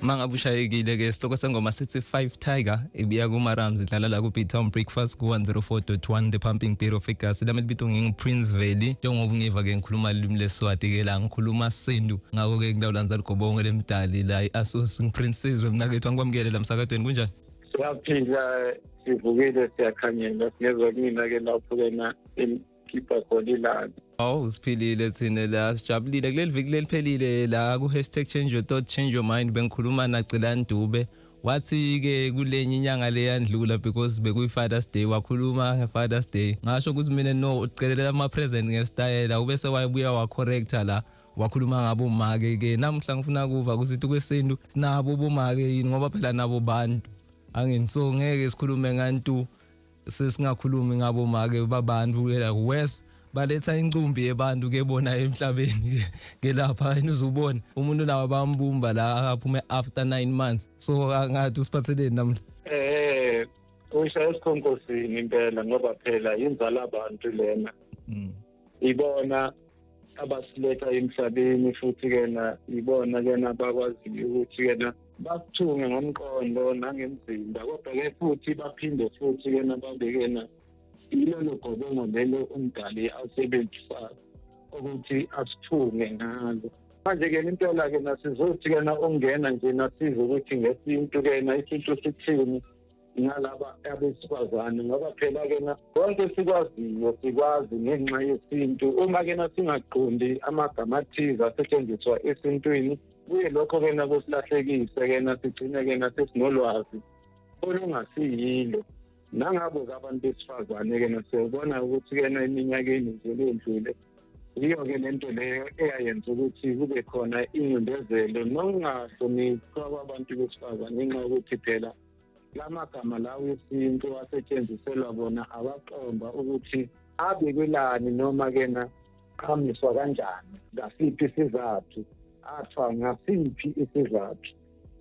Mangabe ushayekile ke isitoko sengoma sithi 5 Tiger ibiya kuma Rams idlala la ku Beatown Breakfast ku 104.1 The Pumping Beat of Vegas lami libito ngingu-Prince Valley njengoba ungiva ke ngikhuluma ilimi leSwati ke la ngikhuluma Sindu ngako ke ngilawulanza ligobonge lemdali la iAsos ngiprinces wemnakethu angikwamukele la msakadweni kunjani? Siyaphila sivukile siyakhanyela siyezwa mina ke lapho kena keeper golilana. Siphilile thina la sijabulile kuleli viki leliphelile la ku #ChangeYourThought ChangeYourMind bengikhuluma naCilani Dube wathi ke kulenye inyanga leyandlula because bekuyiFathers Day wakhuluma ngeFathers Day ngasho ukuthi mina no ucelela ama present ngestyle ubese wabuya wa correcta la wakhuluma ngabo make ke namhla ngifuna kuva kusithi kwesintu sinabo bomake yini ngoba phela nabo bantu angenso ngeke sikhulume ngantu sesingakhulumi ngabo make babantu la west baletha incumbi yebantu ke bona emhlabeni ke lapha uzubona umuntu nawe bambumba la aphume after 9 months so angathi usiphatheleni namhla uyishaya esikhonkosini impela ngoba phela inzala abantu lena ibona abasiletha emhlabeni futhi kena ibona kena bakwazi ukuthi kena bakuthunge ngomqondo nangemzimba kodwa ke futhi baphinde futhi kena babekena ilolo gobongo lelo umdali asebenzisayo ukuthi asithunge ngalo manje ke impela ke nasizothi kena ongena nje nasize ukuthi ngesintu kena isintu sithini ngalaba abesifazane ngoba phela kena konke sikwazi ngenxa yesintu uma kena singaqondi amagama athize asetshenziswa esintwini kuye lokho kena kusilahlekise kena sigcine kena sesinolwazi olungasiyilo nangabo abantu besifazane kena siyabona ukuthi kena eminyakeni nje ledlule iyo ke lento leyo eyayenza ukuthi kube khona ingcindezelo nokungahloniphi kwabantu besifazane ngenxa yokuthi phela lamagama lawo esintu asetshenziselwa bona abaqomba ukuthi abekwelani noma kena qhamiswa kanjani ngasiphi isizathu athwa ngasiphi isizathu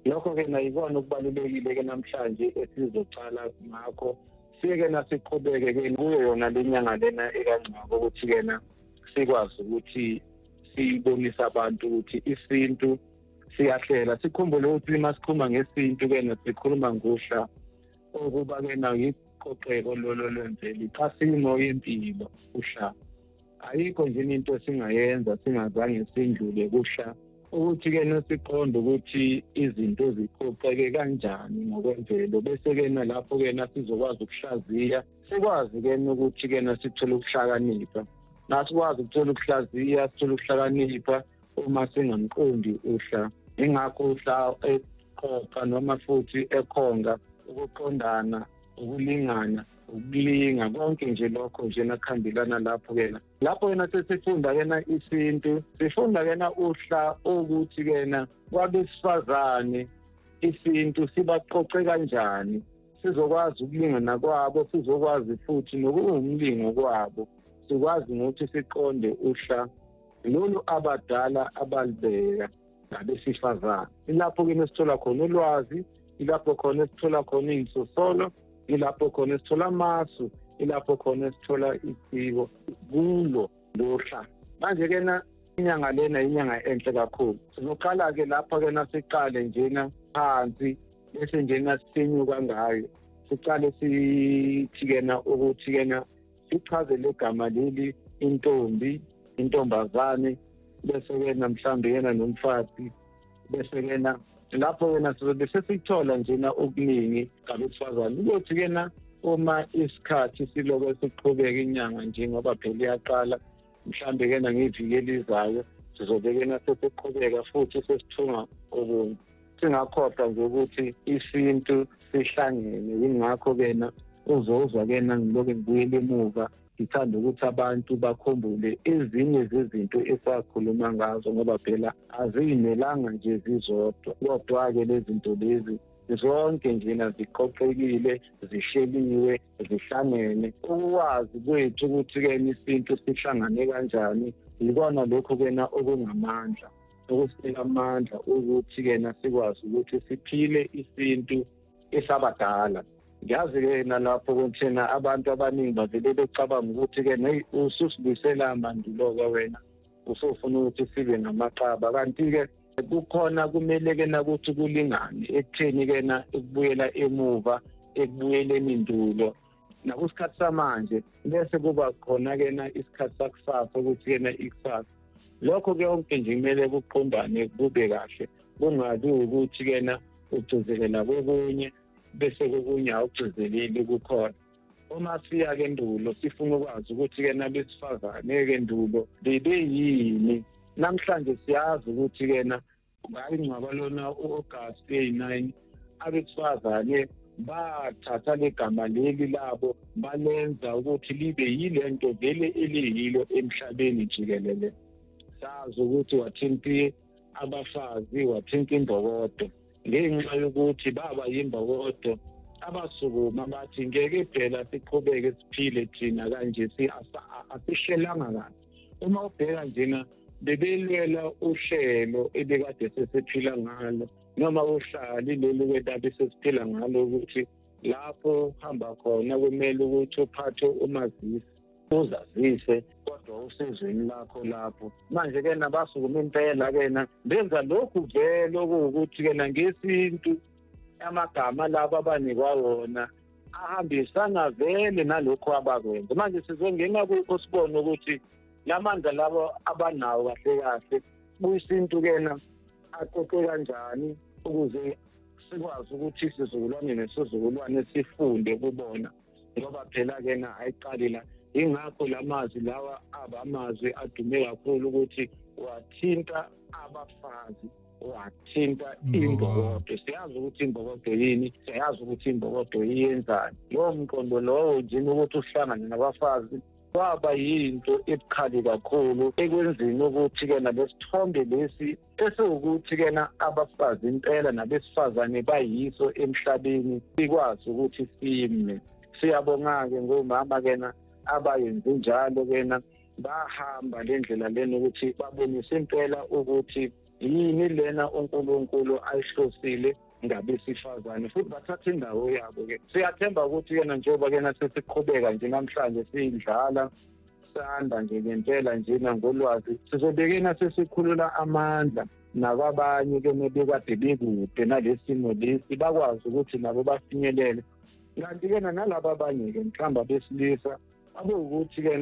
lokho ke nayibona ukubalulekile ke namhlanje esizoqala ngakho sike nasiqhubeke ke kuyo yona lenyanga lena ekancane ukuthi kena sikwazi ukuthi sibonise abantu ukuthi isintu siyahlela sikhumbule ukuthi masikhuluma ngesintu ke sikhuluma ngosha okuba ke na iqoqeko lolwemvelo iqasimo yempilo usha ayikho nje into esingayenza singazange sindlule kusha ukuthi ke nesiqonde ukuthi izinto ziqoqeke kanjani ngokwemvelo bese ke lapho ke sizokwazi ukuhlaziya sikwazi ke ukuthi ke sithole ukuhlakanipha nasikwazi ukuthola ukuhlaziya sithole ukuhlakanipha uma singamqondi uhla ingakho uhla eqoqa noma futhi ekhonga ukuqondana ukulingana ukulinga konke nje lokho nje nakhambilana lapho kena lapho yena sesifunda kena isintu sifunda kena uhla ukuthi kena kwabesifazane isintu sibaqoqe kanjani sizokwazi ukulingana kwabo sizokwazi futhi nokuwumlingo kwabo sikwazi ukuthi siqonde uhla lolu abadala abalibeka ngabesifazane ilapho kena sithola khona ulwazi ilapho khona sithola khona insosolo ilapho khona sithola amasu ilapho khona sithola isiko kulo lohla manje ke inyanga lena inyanga enhle kakhulu sizoqala ke lapha ke siqale njena phansi bese njena sinyuka ngayo siqale sithi kena ukuthi kena sichaze legama leli intombazane bese kena mhlambe yena nomfati bese kena lapho wena sizobe sesithola njena okuningi ngabesifazane ukuthi kena uma isikhathi siloko siqhubeka inyanga nje ngoba phela iyaqala mhlambe kena ngeviki elizayo sizobe kena sesiqhubeka futhi sesithunga okunye singakhohlwa nje ukuthi isintu sihlangene yingakho kena uzozwa kena ngiloke ngibuyele emuva ngithanda ukuthi abantu bakhumbule ezinye zezinto esakhuluma ngazo ngoba phela aziyimelanga nje zizodwa kodwa-ke lezi zinto lezi zonke njena ziqoqekile zihleliwe zihlangene ukwazi kwethu ukuthi-ke isintu sihlangane kanjani yikona lokho kena okungamandla okusinika amandla ukuthi-ke sikwazi ukuthi siphile isintu esabadala ngiyazi-ke nalapho kuthina abantu abaningi bavele becabanga ukuthi-ke ususibuyisela mandulo-ke wena usufuna ukuthi sibe namaqaba kanti-ke kukhona kumele kena ukuthi kulingane ekutheni kena ukubuyela emuva ekubuyeleni indulo nakusikhathi samanje bese kuba khona kena isikhathi sakusasa ukuthi kena ikusasa lokho ke konke nje kumele kuqondane kube kahle kungabi ukuthi kena ugcizelela kokunye bese kokunye awugcizeleli kukhona uma siya ke endulo sifuna ukwazi ukuthi kena besifazane ke endulo bebeyini namhlanje siyazi ukuthi kena ngayingcwaba lona uAugust 9 abesifazane bathatha legama leli labo balenza ukuthi libe yilento vele eliyilo emhlabeni jikelele sazi ukuthi wathinta abafazi wathinta imbokodo ngenxa yokuthi baba yimbokodo abasukuma bathi ngeke phela siqhubeke siphile thina kanje asishelanga kahle uma ubheka njena bebelwela uhlelo ebekade sesiphila ngalo noma uhlali lolu kwetabe sesiphila ngalo ukuthi lapho hamba khona kumele ukuthi uphathe umazisi uzazise kodwa usezweni lakho lapho manje ke nabasukuma impela kena benza lokhu vele ukuthi kena ngesintu amagama laba abanikwa wona ahambisana vele nalokho abakwenza manje sizongena kukho sibone ukuthi lamandla labo abanawo kahle kahle kuyisintu kena aqoqe kanjani ukuze sikwazi ukuthi isizukulwane nesizukulwane sifunde kubona ngoba phela kena ayiqalila ingakho lamazwi lawa abamazwi adume kakhulu ukuthi wathinta abafazi wathinta imbokodo siyazi ukuthi imbokodo yini siyazi ukuthi imbokodo iyenzani lowo mqondo lowo nje ukuthi uhlangane nabafazi kwaba yinto ebukhali kakhulu ekwenzeni ukuthi ke nalesithombe lesi esewukuthi ke abafazi impela nabesifazane bayiso emhlabeni sikwazi ukuthi sime siyabonga ke ngomama ke abayenze njalo ke bahamba lendlela lena ukuthi babonise impela ukuthi yini lena uNkulunkulu ayihlosile ngabesifazane futhi bathatha indawo yabo ke siyathemba ukuthi yena njengoba ke sesiqhubeka nje namhlanje siyidlala sanda nje ngempela nje ngolwazi sizobekena sesikhulula amandla nababanye ke nebekade bekude nalesimo lesi bakwazi ukuthi nabo bafinyelele kanti ke nalabo abanye ke mhlamba besilisa ukuthi ke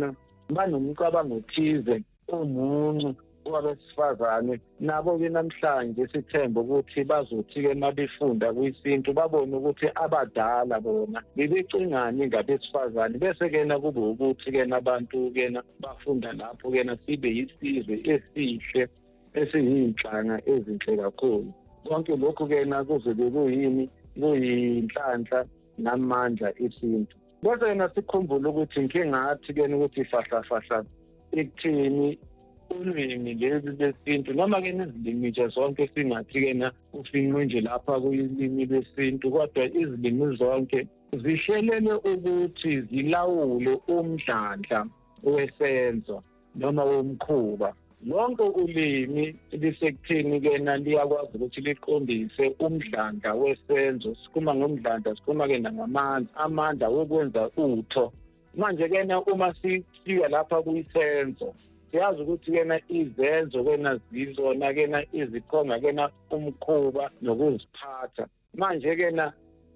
banomcabango othize omuncu kwabesifazane nabo ke namhlanje sithemba ukuthi bazothi ke mabefunda kwisintu babone ukuthi abadala bona bebecingani ngabesifazane bese ke kube ukuthi ke abantu ke bafunda lapho ke sibe yisizwe esihle esiyinhlanga ezinhle kakhulu konke lokho ke kuzobe kuyini kuyinhlanhla namandla esintu bese sikhumbula ukuthi ngingathi ke ukuthi fahla ekuthini ulimi lezi lesintu noma ke nezilimi nje zonke singathi ke ufinqwe nje lapha kuyilimi lesintu kodwa izilimi zonke zihlelele ukuthi zilawule umdlandla wesenzo noma womkhuba lonke ulimi lisekuthini ke liyakwazi ukuthi liqondise umdlandla wesenzo sikhuma ngomdlandla sikhuma ke amandla wokwenza utho manje ke uma sifika lapha kuyisenzo siyazi ukuthi ke izenzo ke zizona ke izikhonga ke umkhuba nokuziphatha manje ke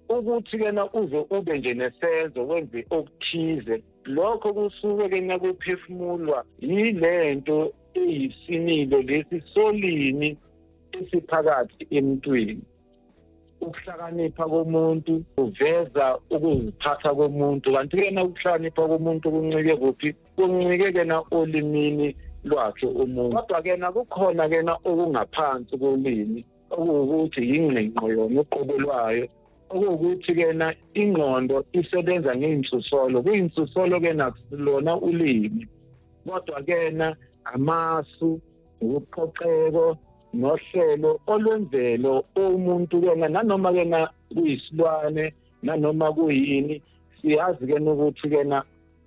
ukuthi ke uze ube nje nesenzo wenze okuthize lokho kusuke ke kuphefumulwa yilento eyisinilo lesi solini esiphakathi emntwini ukuhlakanipha komuntu uveza ukuziphatha komuntu kanti ke ukuhlakanipha komuntu kuncike kuphi kuncike ke olimini lwakhe umuntu kodwa ke kukhona ke okungaphansi kolimi okuwukuthi yingqingqo yona uqobo lwayo okuwukuthi ke ingqondo isebenza ngey'nsusolo kuyinsusolo ke nakulona ulimi kodwa ke amasu ubuqoqeko nohlelo olwemvelo umuntu ke nanoma ke kuyisilwane nanoma kuyini siyazi ke ukuthi ke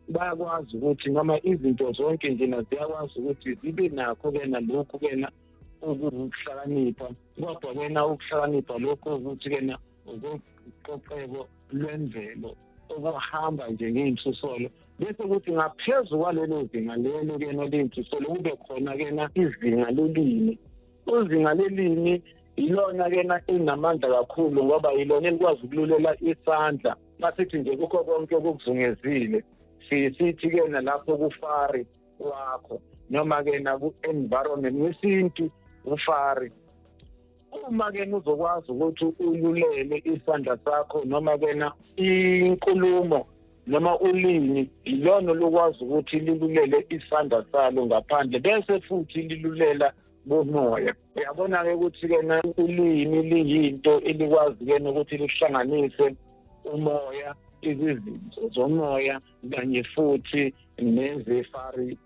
bayakwazi ukuthi noma izinto zonke nje ziyakwazi ukuthi zibe nakho ke lokhu ke ukuhlakanipha kodwa ke ukuhlakanipha lokho ukuthi ke ubuqoqeko lwemvelo okuhamba nje ngey'nsusolo bese kuthi ngaphezu kwalelo zinga lelo ke ley'nsusolo kube khona ke izinga lolimi uzinga lelimi ilona kena inamandla kakhulu ngoba ilona elikwazi ukululela isandla masithi nje kukho konke okuzungezile sithi ke nalapho kufari wakho noma ke na ku environment wesintu ufari uma ke uzokwazi ukuthi ululele isandla sakho noma ke na inkulumo noma ulimi ilona lokwazi ukuthi lilulele isandla salo ngaphandle bese futhi lilulela bomoya. Uyabona ke ukuthi ke na ulimi liyinto elikwazi ke ukuthi lihlanganise umoya izizinto zomoya kanye futhi nezefari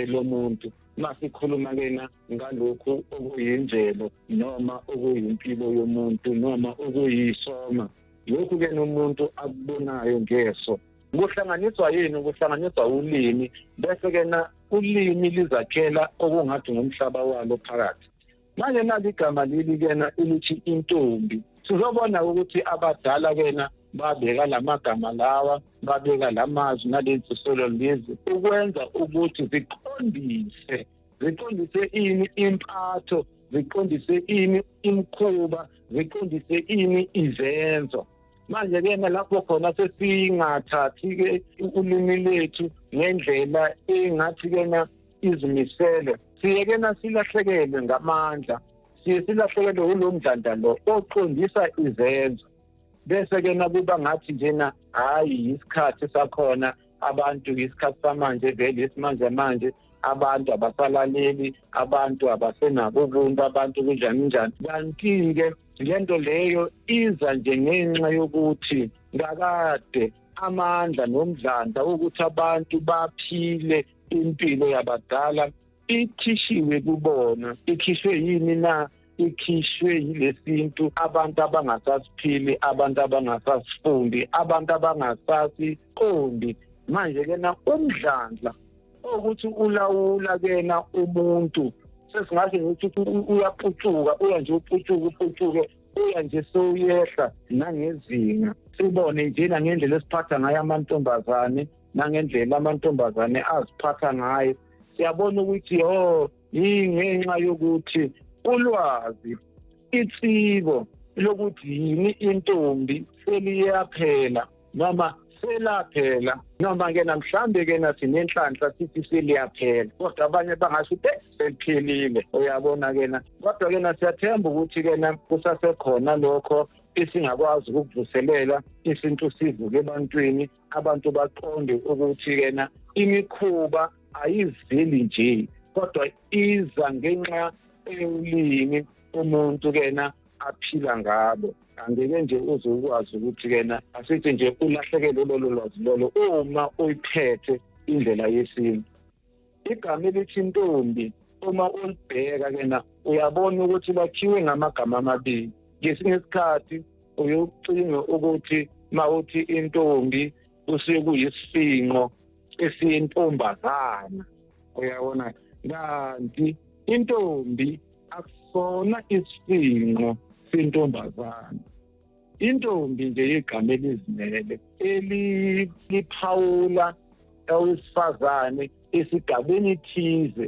lomuntu masikhuluma kena ngalokhu okuyimvelo noma okuyimpilo yomuntu noma okuyisoma lokhu ke nomuntu akubonayo ngeso kuhlanganiswa yini kuhlanganiswa ulimi bese ke na ulimi lizakhela okungathi ngumhlaba walo phakathi manje nali igama leli kena elithi intombi sizobona ukuthi abadala kena babeka lamagama lawa babeka lamazwi nalezi solo lezi ukwenza ukuthi ziqondise ini impatho ziqondise ini imkhuba ziqondise ini izenzo manje ke lapho khona sesingathathi ke ulimi lethu ngendlela engathi kena izimisele siye kena silahlekelwe ngamandla siye silahlekelwe ulomdlanda lo oqondisa izenzo bese ke nakuba ngathi njena hayi isikhathi sakhona abantu isikhathi samanje vele isimanje manje abantu abasalaleli abantu abasenabo ubuntu abantu kunjani kanti ke lento leyo iza nje ngenxa yokuthi ngakade amandla nomdlandla ukuthi abantu baphile impilo yabadala ikhishiwe kubona ikhishwe yini na ikhishwe yilesintu abantu abangasasiphili abantu abangasasifundi abantu abangasasiqondi manje ke na umdlandla ukuthi ulawula kena umuntu sesingathi ukuthi uyapucuka uya nje upucuke uya nje soyehla nangezinga sibone njena ngendlela esiphatha ngayo amantombazane nangendlela amantombazane aziphatha ngayo siyabona ukuthi ingenxa yokuthi ulwazi itsiko lokuthi yini intombi seliyaphela noma selaphela noma ke namhlanje ke nathi nenhlanhla sithi seliyaphela kodwa abanye bangasho seliphelile uyabona ke na kodwa ke siyathemba ukuthi ke na kusasekhona lokho isingakwazi ukuvuselela isintu sivuke ebantwini abantu baqonde ukuthi ke na imikhuba ayizili nje kodwa iza ngenxa ulimi umuntu kena aphila ngabo angeke nje uzokwazi ukuthi kena asithi nje ulahlekelwe lolo lwazi lolo uma uyiphethe indlela yesintu igama elithi intombi uma ulibheka kena uyabona ukuthi lakhiwe ngamagama amabili ngesinye isikhathi uyocinga ukuthi mawuthi intombi kusuke kuyisifinqo esiyintombazana uyabona kanti intombi akusona isifinqo sentombazana intombi nje igama elizimele eliphawula owesifazane esigabeni thize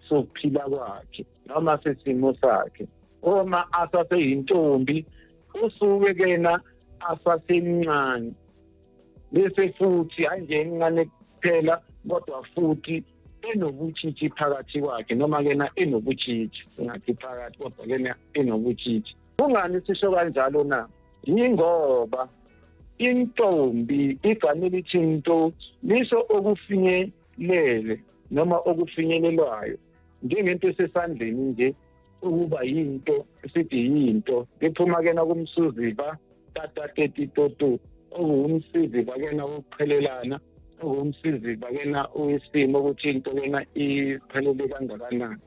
sokuphila kwakhe noma sesimo sakhe uma asaseyintombi usuke kena asasemncane bese futhi anje incane kuphela kodwa futhi enobutshitshi phakathi kwakhe noma kena enobutshitshi ngathi phakathi kodwa kena enobutshitshi kungani sisho kanjalo na yingoba intombi igama elithi into lisho okufinyelele noma okufinyelelwayo njengento esesandleni nje ukuba yinto sithi yinto liphuma kena kumsuziba tata 30 toto okuwumsiziba kena ukuqhelelana okuwumsiziba kena uyisimo ukuthi into kena iqhelele kangakanani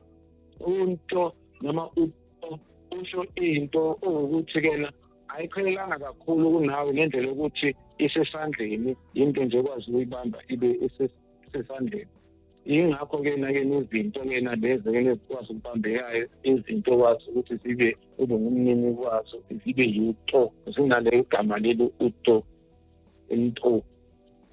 unto noma usho into ukuthi kena ayiqhelelanga kakhulu kunawe ngendlela yokuthi isesandleni into nje kwazi ukuyibamba ibe isesandleni ingakho kena ke nezinto kena lezi kena ezikwazi ukubambekayo izinto kwazi ukuthi zibe ube ngumnini kwazo zibe yito zinale igama leli uto into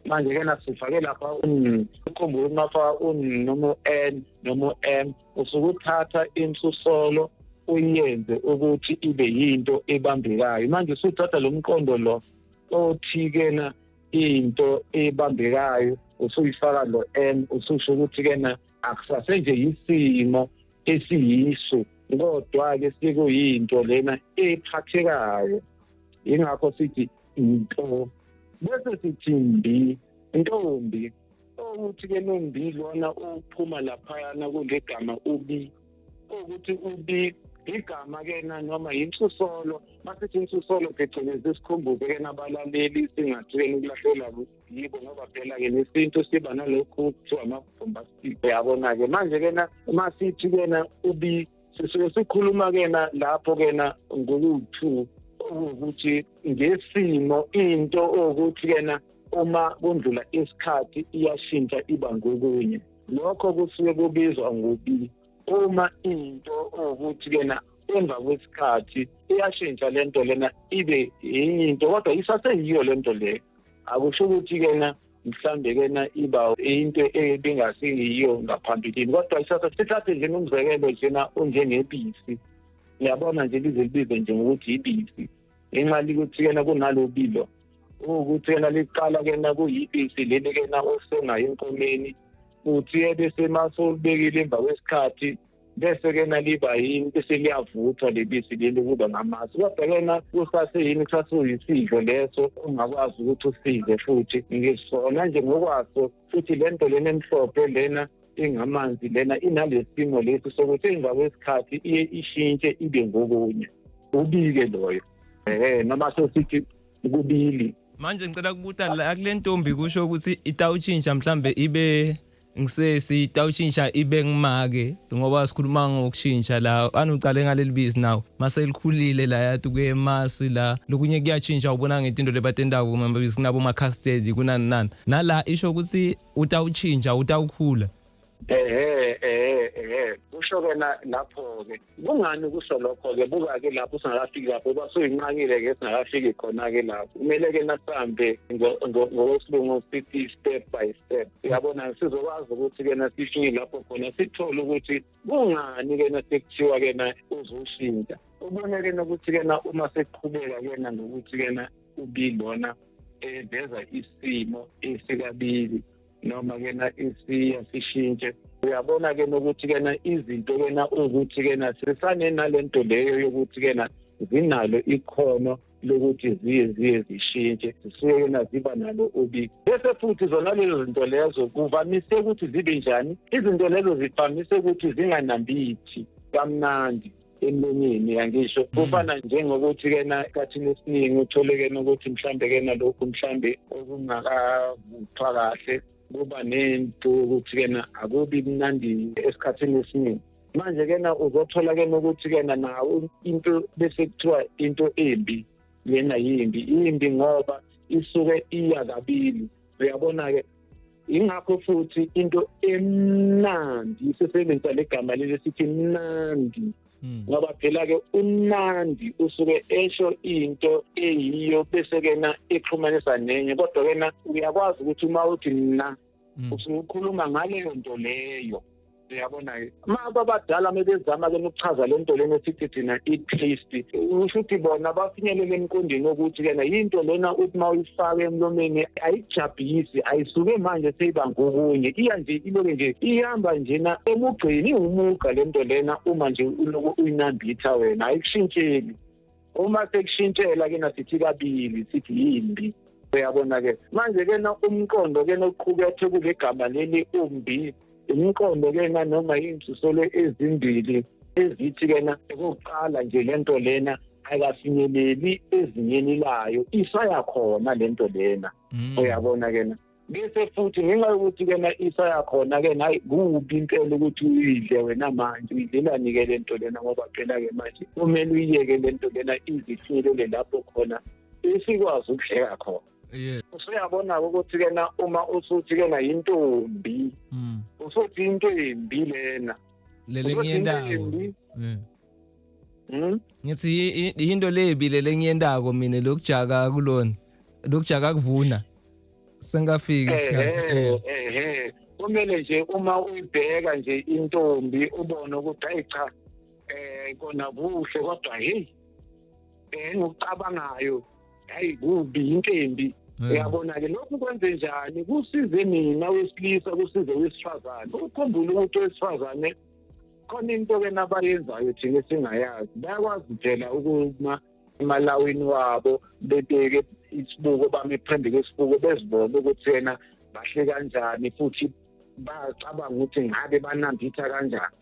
manje kena sifake lapha ukukhumbula mafaka noma n noma m usukuthatha insusolo uyenze ukuthi ibe yinto ebambekayo. Manje usuthatha lo mqondo lo othi-kena into ebambekayo usuyifaka lo M ususho ukuthi-kena akusasenje yisimo esiyiso kodwa-ke sekuyinto lena ephathekayo. Ingakho sithi into bese sithi mbi, intombi ukuthi-ke nombi lona uphuma laphayana kule gama ubi ukuthi ubi igama-kena noma yinsusolo. Masithi insusolo phecelezi sikhumbuze-ke nabalaleli singathi-ke ukulahlela yibo ngoba phela-ke nesintu siba nalokhu kuthiwa ama-bombastic. Uyabona-ke manje-kena masithi-kena ubi sisuke sikhuluma-kena lapho-kena ngokuthu ukuthi ngesimo into ukuthi-kena uma kundlula isikhathi iyashintsha iba ngokunye. Lokho kusuke kubizwa ngobi. Uma into ukuthi-kena emva kwesikhathi iyashintsha lento lena ibe enye into kodwa isaseyiyo lento leyo, akusho ukuthi-kena mhlambe-kena iba into ebingasiyiyo ngaphambilini kodwa sithathe nje umzekelo njena onjengebisi. Uyabona nje lize libize nje ngokuthi ibisi ngenxa yokuthi-kena kunalobilo ukuthi-kena liqala-kena kuyibisi leli-kena osengayo enkomeni uthi bese masolibekile emva kwesikhathi bese-kena liba yini bese liyavuthwa lebisi leli kuba ngamasi kodwa-kena kusaseyini kusasuyisidlo leso ungakwazi ukuthi usidle futhi ngisona nje ngokwaso futhi lento lena emhlophe lena ingamanzi lena inalesimo lesi sokuthi emva kwesikhathi iye ishintshe ibe ngokunye. Ubike loyo noma sosithi kubili. Manje ngicela kubuta la kule ntombi kusho ukuthi itawutshintsha mhlambe ibe ngisesi itawutshintsha ibe ngimake ngoba sikhuluma ngokushintsha la anucale ngaleli bisi nawo mase likhulile la yathi kuye masi la lokunye kuyatshintsha ubona ngethi into lebatendako kumbe sinabo ma custard kunani nani nala isho ukuthi utawutshintsha utawukhula. Kusho-kena lapho-ke kungani kusho lokho-ke buka-ke lapho singakafiki lapho basuyinqakile-ke singakafiki khona-ke lapho kumele-ke nasihambe ngokwesilungu sithi step by step. Uyabona sizokwazi ukuthi-kena sifike lapho khona sithole ukuthi kungani-kena sekuthiwa-kena uzoshintsha. Ubone-kena ukuthi-kena uma sekuqhubeka-kena nokuthi-kena ubilona veza isimo esikabili noma-kena sishintshe. Uyabona-ke nokuthi-kena izinto-kena ukuthi-kena sisanenalento leyo yokuthi-kena zinalo ikhono lokuthi ziye zishintshe zisuke-kena ziba nalo ubi. Bese futhi zona lezo zinto lezo kuvamise ukuthi zibe njani? Izinto lezo zivamise ukuthi zinganambithi kamnandi emlonyeni yangisho kufana njengokuthi-kena kathini esiningi uthole-kena ukuthi mhlambe-kena lokhu mhlambe okungakavuthwa kahle kuba nento ukuthi-kena akubi mnandi esikhathini esiningi. Manje-kena uzothola-kena ukuthi-kena nawo into bese kuthiwa into embi lena yimbi ngoba isuke iya kabili. Uyabona-ke ingakho futhi into emnandi sisebenzisa legama leli sithi mnandi ngoba phela-ke umnandi usuke esho into eyiyo bese-kena exhumanisa nenye kodwa-kena uyakwazi ukuthi uma uthi mna usukhuluma ngaleyo nto leyo. Uyabona-ke maba abadala mebezama-ke ukuchaza le nto lena esithi thina i-taste usho ukuthi bona bafinyelele emqondweni wokuthi-kena yinto lena uthi uma uyifake emlomeni ayijabhisi ayisuke manje seyiba ngokunye iya nje iloke nje ihamba njena emugqeni iwumuga le nto lena uma nje uloko uyinambitha wena ayikushintsheli. Uma sekushintshela-ke nasithi kabili sithi yimbi. Uyabona-ke manje-kena umqondo-kena oqukethe kule gama leli umbi umqondo-kena noma iy'nsusolo ezimbili ezithi-kena okokuqala nje lento lena ayikafinyeleli ezingeni layo isayakhona lento lena. Uyabona-kena bese futhi ngenxa yokuthi-kena isayakhona-kena hayi kubi impela ukuthi uyidle wena manje uyidlelani-ke lento lena ngoba phela-ke manje kumele uyiyeke lento lena izifinyelele lapho khona isikwazi ukudleka khona. Usuyabona-ke ukuthi-kena uma usuthi-kena yintombi usuthi into embi lena lengiyendako ngithi into lebile lengiyendako mina lokujaka kulona lokujaka kuvuna sengafika isikhathi kumele nje uma uyibheka nje intombi ubone ukuthi hayi cha kona kuhle kodwa hey ngokucabangayo hayi kubi inkembi uyabona ke lokhu kwenze njani kusize mina wesilisa kusize wesifazane ukukhumbula ukuthi wesifazane khona into ke nabayenzayo thina singayazi bayakwazi phela ukuma emalawini wabo bebeke isibuko bamephambi kwesibuko bezibone ukuthi yena bahle kanjani futhi bacabanga ukuthi ngabe banambitha kanjani.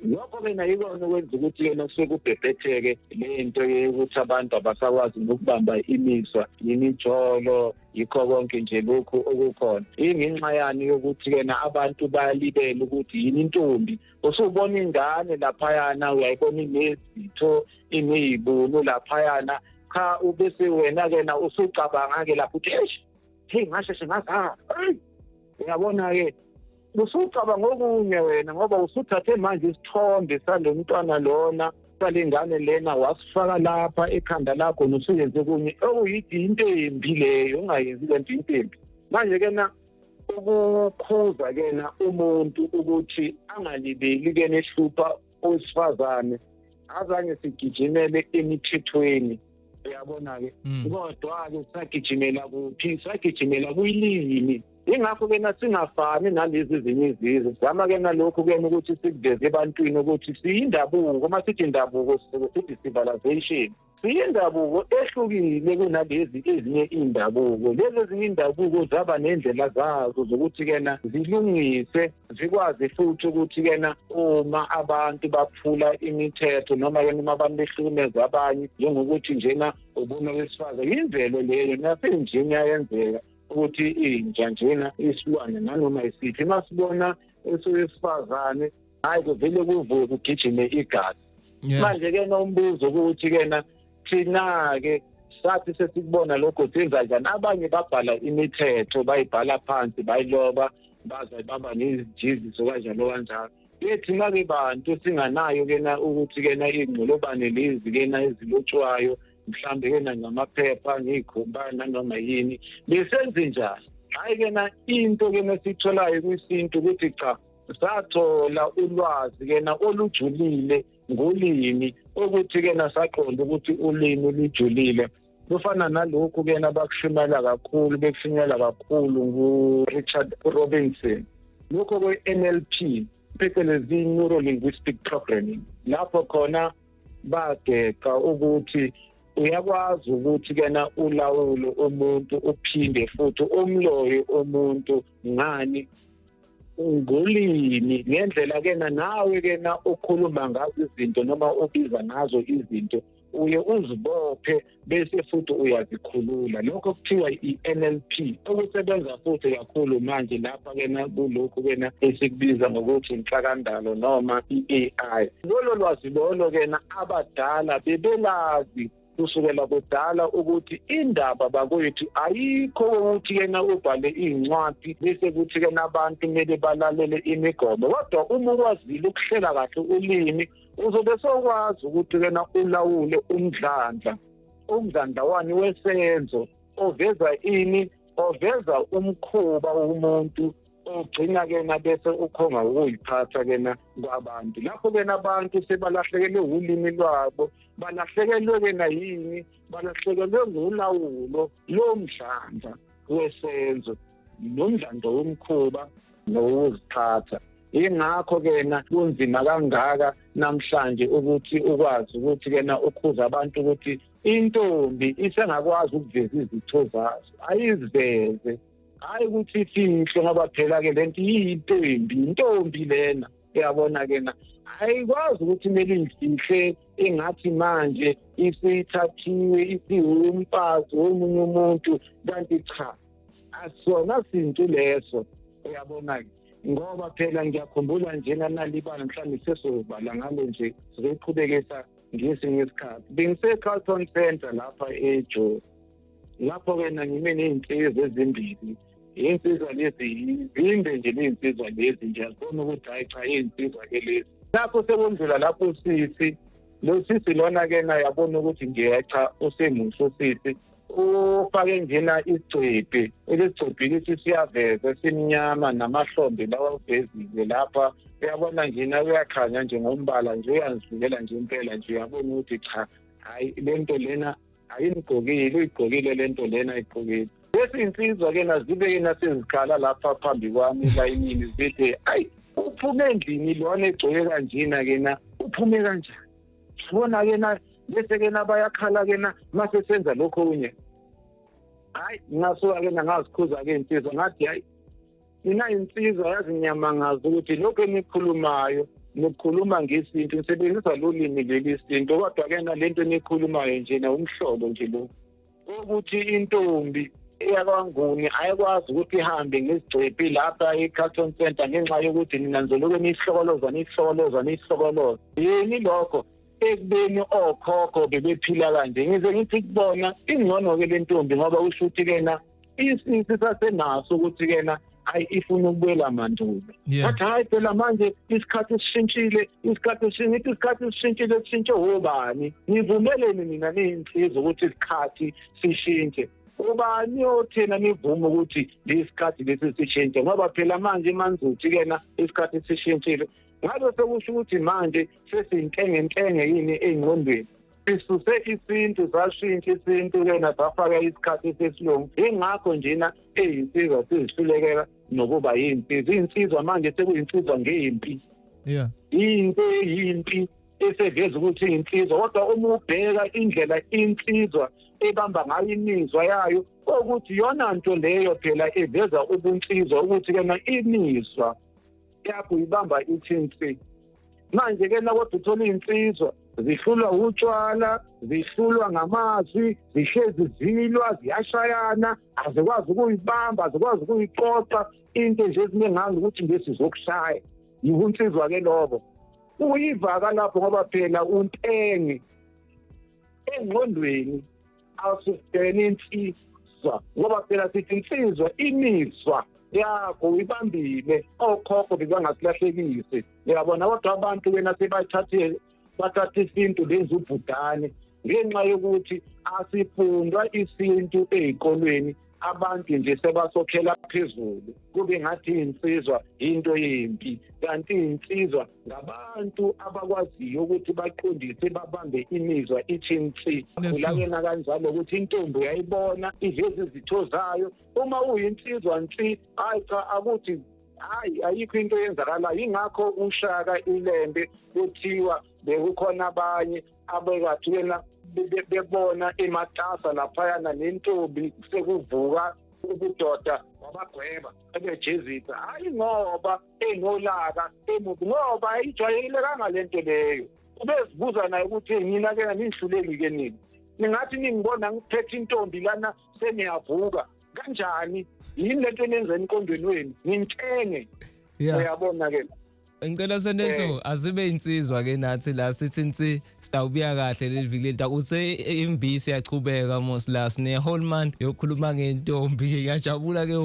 Lokho kena yikona okwenza ukuthi yena sekubhebhetheke lento yokuthi abantu abasakwazi ukubamba imiswa imijolo yikho konke nje lokhu okukhona ingenxa yani yokuthi kena abantu bayalibela ukuthi yini intombi usubona ingane laphayana uyayibona inezitho inezibunu laphayana cha ubese wena kena usucabanga ke lapho uthi hey ngasheshe ngaza uyabona ke usucabanga ngokunye wena ngoba usuthathe manje isithombe salo mntwana lona salengane lena wasifaka lapha ekhanda lakho nosuyenze kunye okuyithi intombi leyo ungayenzi lento intombi manje kena ukukhuza kena umuntu ukuthi angalibeli kena ehlupha owesifazane azange sigijimele emithethweni uyabona ke kodwa ke sagijimela kuphi sagijimela kuyilini ingakho ke nasingafani nalezi ezinye izizwe zama ke nalokho ke ukuthi sikuveze ebantwini ukuthi siyindabuko masithi indabuko sithi civilization siyindabuko ehlukile kunalezi ezinye indabuko lezi ezinye indabuko zaba nendlela zazo zokuthi kena zilungise zikwazi futhi ukuthi kena uma abantu baphula imithetho noma ke noma abantu behlukumeza abanye njengokuthi njena ubona wesifazane imvelo leyo nasenjini yayenzeka ukuthi inja njena isilwane nanoma isithi masibona esowesifazane hayi kuvele kuvuke kugijime igazi manje ke nombuzo ukuthi kena thina ke sathi sesikubona lokho senza kanjani abanye babhala imithetho bayibhala phansi bayiloba baze baba nezijiziso kanjalo kanjalo thina ke bantu singanayo kena ukuthi kena ingqolobane lezi kena ezilotshwayo mhlambe kena ngamaphepha ngikhumbana noma yini besenze njani hayi kena into kena sitholayo kwisintu ukuthi cha sathola ulwazi kena olujulile ngolimi ukuthi kena saqonda ukuthi ulimi lujulile kufana nalokho kena bakushimela kakhulu bekufinyela kakhulu nguRichard Robinson lokho kwe-NLP phecelezi neuro linguistic programming lapho khona bageka ukuthi uyakwazi ukuthi kena ulawulo umuntu uphinde futhi umloyo umuntu ngani ngolimi ngendlela kena nawe kena ukhuluma ngazo izinto noma ubiza ngazo izinto uye uzibophe bese futhi uyazikhulula lokho kuthiwa i-NLP okusebenza futhi kakhulu manje lapha kena kulokho kena esikubiza ngokuthi inhlakandalo noma i-AI lolo lwazi lolo kena abadala bebelazi kusukela kudala ukuthi indaba bakwethu ayikho ukuthi kena ubhale incwadi bese kuthi kena abantu kumele balalele imigomo kodwa uma ukwazile ukuhlela kahle ulimi uzobe sokwazi ukuthi kena ulawule umdlandla wani wesenzo oveza ini oveza umkhuba womuntu ogcina kena bese ukhonga ukuyiphatha kena kwabantu lapho kena abantu sebalahlekelwe ulimi lwabo balahlekelwe kena yini balahlekelwe ngulawulo lomdlandla wesenzo nomdlandla womkhuba nowuziphatha ingakho kena kunzima kangaka namhlanje ukuthi ukwazi ukuthi kena ukhuza abantu ukuthi intombi isengakwazi ukuveza izitho zazo ayiziveze hayi ukuthi ifihle ngoba phela ke lento intombi lena uyabona kena ayikwazi ukuthi kumele ifihle engathi manje isithathiwe isiwumfazi womunye umuntu kanti cha asona sinto leso uyabona ngoba phela ngiyakhumbula njena nalibala mhlawumbe sesobala ngalo nje sizoqhubekisa ngesikhathi bengise-Carlton Center lapha eJozi lapho kena ngime nezinsizwa ezimbili insizwa lezi zimbe nje lezinsizwa lezi nje azibona ukuthi hayi cha insizwa ke lezi lapho sekwenzela lapho sisi lo sisi lona kena yabona ukuthi ngiyacha usemuso sisi ufake njena igcebhe eligcebhile siyaveza simnyama namahlombe lawa uvezile lapha uyabona nje na uyakhanya nje ngombala nje uyangivikela nje impela nje uyabona ukuthi cha hayi lento lena ayingqokile uyigqokile lento lena ayigqokile bese insizwa ke nazibe nasezikhala lapha phambi kwami elayinini zithi ayi uphume endlini lona egcoke kanjena ke na uphume kanjani sibona ke na bese ke nabayakhala ke na mase senza lokho unye hayi ngasuka ke ngazikhuza ke insizwa ngathi hayi mina insizwa yazi nyamangaza ukuthi lokho enikhulumayo nikhuluma ngesinto nisebenzisa lolimi lelisinto kodwa ke na lento enikhulumayo nje na umhlobo nje lo ukuthi intombi eyakwanguni ayikwazi ukuthi ihambe ngezigcepi lapha e-Carlton Center ngenxa yokuthi nina nizoloku nihlokoloza yini lokho ekubeni okhokho bebephila kanje ngize ngithi kubona ingcono ke le ntombi ngoba usho ukuthi kena isisi sasenaso ukuthi kena hayi ifuna ukubuyela mandulo bathi hayi phela manje isikhathi sishintshile isikhathi sishintshe obani nivumeleni nina niyinsizwa ukuthi isikhathi sishintshe ubani othena nivume ukuthi lesikhathi lesi sishintshe ngoba phela manje manzuthi kena isikhathi sishintshile ngabe sekusho ukuthi manje sesinkenge yini engqondweni sisuse isintu sashintsha isintu kena safaka isikhathi sesilungu ingakho njena eyinsizwa sizihlulekela nokuba insizwa manje sekuyinsizwa ngempi into eyimpi eseveza ukuthi insizwa kodwa uma ubheka indlela insizwa ebamba ngayo imizwa yayo ukuthi yona nto leyo phela eveza ubunsizwa ukuthi kena imizwa yakho ibamba ithinsi manje ke kodwa uthola insizwa zihlulwa utshwala zihlulwa ngamazwi zihlezi zilwa ziyashayana azikwazi ukuyibamba azikwazi ukuyixoxa into nje ezinenganga ukuthi ngesizokushaya yibunsizwa ke lobo uyivaka lapho ngoba phela untenge engqondweni awusisteni insizwa ngoba phela sithi insizwa imizwa yakho uyibambile okhokho bezangasilahlekise uyabona kodwa abantu wena bathatha isintu lenza ubhudane ngenxa yokuthi asifundwa isintu ezikolweni abantu nje sebasokhela phezulu kube ngathi insizwa into yempi kanti insizwa ngabantu abakwaziyo ukuthi baqondise babambe imizwa ithinsi kulakena kanjalo ukuthi intombi uyayibona iveze izitho zayo uma uyinsizwa nsi cha akuthi hayi ayikho into yenzakalayo ingakho uShaka iLembe kuthiwa bekukhona abanye abekathi wena bebona ematasa laphayana nentombi sekuvuka ubudoda wabagweba ebejezisa hayi ngoba enolaka emubi ngoba ayijwayele kangalento leyo ubezibuza naye ukuthi mina ke ngihluleki ke nini ningathi ningibona ngiphethe intombi lana seniyavuka kanjani yini lento enenza emqondweni wenu ngintenge uyabona ke ngicela senenzo azibe insizwa ke nathi la sithi nsi sitawubiya kahle leli viki leta use imbisi yachubeka mosla sine whole month yokhuluma ngentombi yajabula ke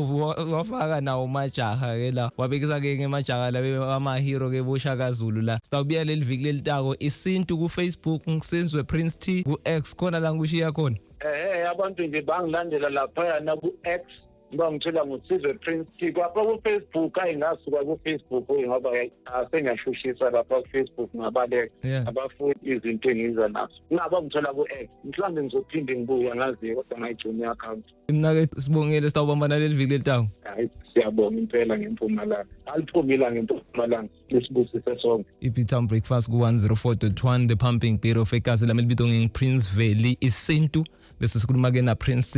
wafaka nawo majaha ke la wabekisa ke ngemajaha la ama hero ke boShaka Zulu la sitawubiya leli viki lelitako isintu ku Facebook ngisenzwe Prince T ku X khona la ngishiya khona abantu nje bangilandela lapha na ku X ngangitshela ngosizwe Prince T kwapha ku Facebook ayingasuka ku Facebook ngoba asengiyashushisa lapha ku Facebook ngabaleka abafundi izinto engiza nazo ngaba ngithola ku X mhlambe ngizophinde ngibuya ngazi kodwa ngayigcina i-account mina ke sibongele sitawubambana leli viki lelitawo hayi siyabonga impela ngempumalanga aliphumila ngempumalanga lesibusise sonke iPitown Breakfast ku 104.1 the pumping beat of egazi lami libitong Prince Valley isintu bese sikhuluma ke na Prince